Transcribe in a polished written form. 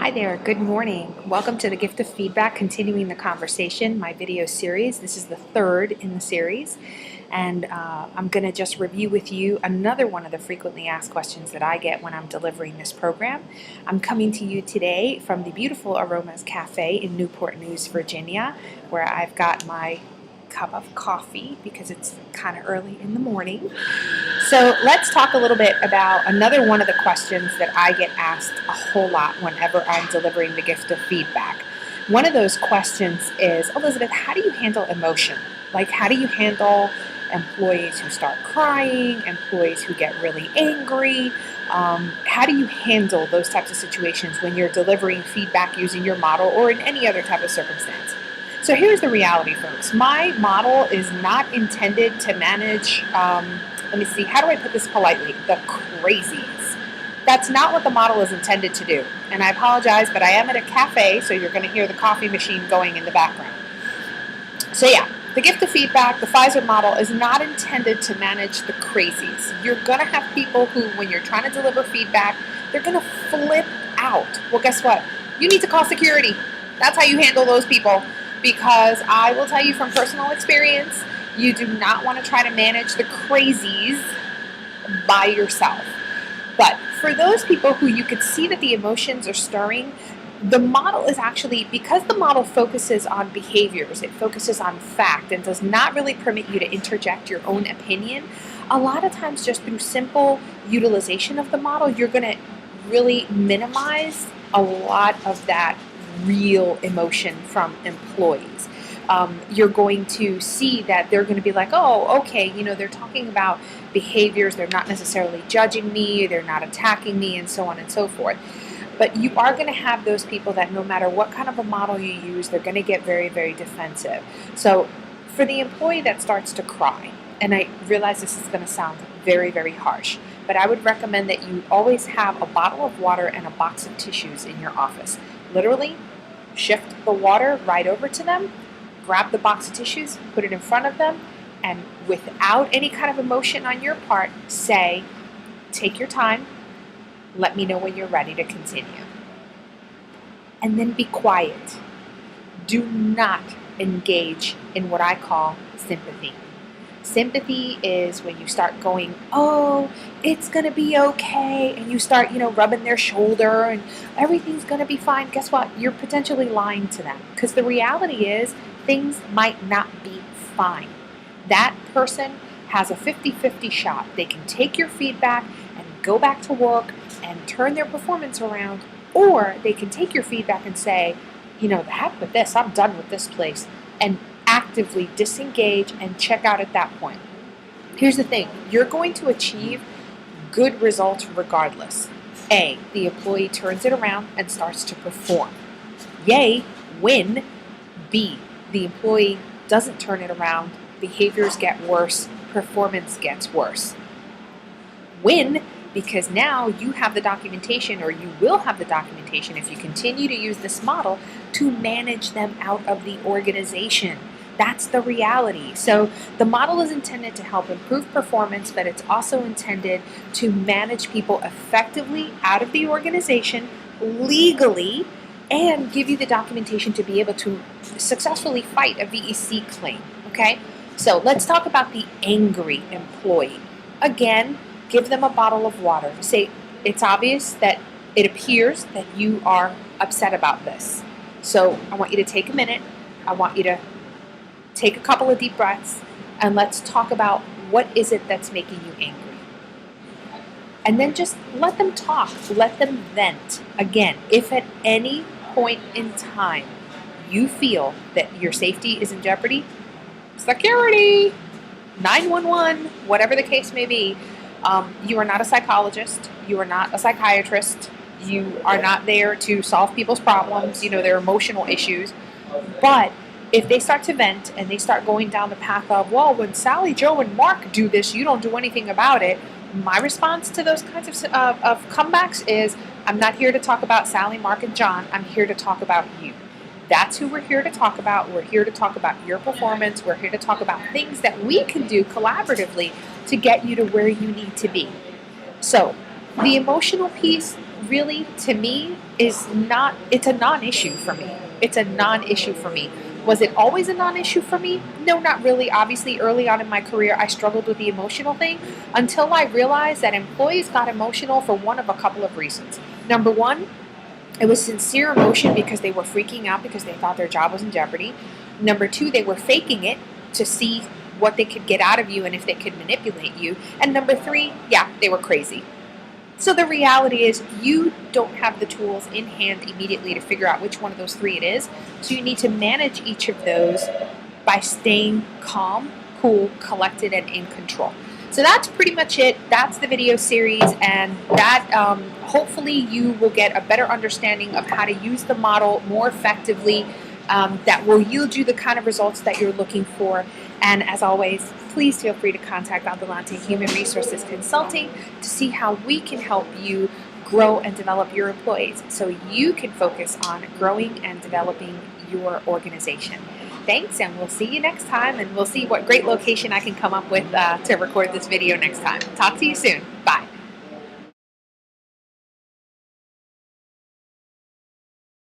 Hi there, good morning. Welcome to the Gift of Feedback, continuing the conversation, my video series. This is the third in the series, and I'm going to just review with you another one of the frequently asked questions that I get when I'm delivering this program. I'm coming to you today from the beautiful Aromas Cafe in Newport News, Virginia, where I've got my cup of coffee because it's kind of early in the morning. So let's talk a little bit about another one of the questions that I get asked a whole lot whenever I'm delivering the gift of feedback. One of those questions is, Elizabeth, how do you handle emotion? Like, how do you handle employees who start crying, employees who get really angry? How do you handle those types of situations when you're delivering feedback using your model or in any other type of circumstance? So here's the reality, folks. My model is not intended to manage, let me see, how do I put this politely? The crazies. That's not what the model is intended to do. And I apologize, but I am at a cafe, so you're going to hear the coffee machine going in the background. So yeah, the gift of feedback, the Pfizer model, is not intended to manage the crazies. You're going to have people who, when you're trying to deliver feedback, they're going to flip out. Well, guess what? You need to call security. That's how you handle those people. Because I will tell you from personal experience, you do not want to try to manage the crazies by yourself. But for those people who you could see that the emotions are stirring, the model is actually, because the model focuses on behaviors, it focuses on fact and does not really permit you to interject your own opinion, a lot of times just through simple utilization of the model, you're going to really minimize a lot of that real emotion from employees. You're going to see that they're going to be like, oh, okay, they're talking about behaviors, they're not necessarily judging me, they're not attacking me, and so on and so forth. But you are going to have those people that no matter what kind of a model you use, they're going to get very, very defensive. So for the employee that starts to cry, and I realize this is going to sound very, very harsh, but I would recommend that you always have a bottle of water and a box of tissues in your office. Literally, shift the water right over to them, grab the box of tissues, put it in front of them, and without any kind of emotion on your part, say, take your time, let me know when you're ready to continue. And then be quiet. Do not engage in what I call sympathy. Sympathy is when you start going, oh, it's going to be okay, and you start, rubbing their shoulder and everything's going to be fine. Guess what? You're potentially lying to them, because the reality is things might not be fine. That person has a 50-50 shot. They can take your feedback and go back to work and turn their performance around, or they can take your feedback and say, the heck with this, I'm done with this place, and actively disengage and check out at that point. Here's the thing, you're going to achieve good results regardless. A, the employee turns it around and starts to perform. Yay, win. B, the employee doesn't turn it around, behaviors get worse, performance gets worse. Win, because now you have the documentation, or you will have the documentation if you continue to use this model, to manage them out of the organization. That's the reality. So the model is intended to help improve performance, but it's also intended to manage people effectively out of the organization legally and give you the documentation to be able to successfully fight a VEC claim. Okay? So let's talk about the angry employee. Again, give them a bottle of water. Say, it's obvious that it appears that you are upset about this. So I want you to take a minute. I want you to take a couple of deep breaths, and let's talk about what is it that's making you angry. And then just let them talk. Let them vent. Again, if at any point in time you feel that your safety is in jeopardy, security, 911, whatever the case may be, you are not a psychologist, you are not a psychiatrist, you are not there to solve people's problems, their emotional issues. But if they start to vent and they start going down the path of, well, when Sally, Joe, and Mark do this, you don't do anything about it, my response to those kinds of comebacks is, I'm not here to talk about Sally, Mark, and John, I'm here to talk about you. That's who we're here to talk about. We're here to talk about your performance. We're here to talk about things that we can do collaboratively to get you to where you need to be. So The emotional piece really, to me, is not, it's a non-issue for me. It's a non-issue for me. Was it always a non-issue for me? No, not really. Obviously, early on in my career, I struggled with the emotional thing until I realized that employees got emotional for one of a couple of reasons. Number one, it was sincere emotion because they were freaking out because they thought their job was in jeopardy. Number two, they were faking it to see what they could get out of you and if they could manipulate you. And number three, yeah, they were crazy. So the reality is you don't have the tools in hand immediately to figure out which one of those three it is. So you need to manage each of those by staying calm, cool, collected, and in control. So that's pretty much it. That's the video series, and that hopefully you will get a better understanding of how to use the model more effectively, that will yield you the kind of results that you're looking for. And as always, please feel free to contact Adelante Human Resources Consulting to see how we can help you grow and develop your employees so you can focus on growing and developing your organization. Thanks, and we'll see you next time, and we'll see what great location I can come up with to record this video next time. Talk to you soon.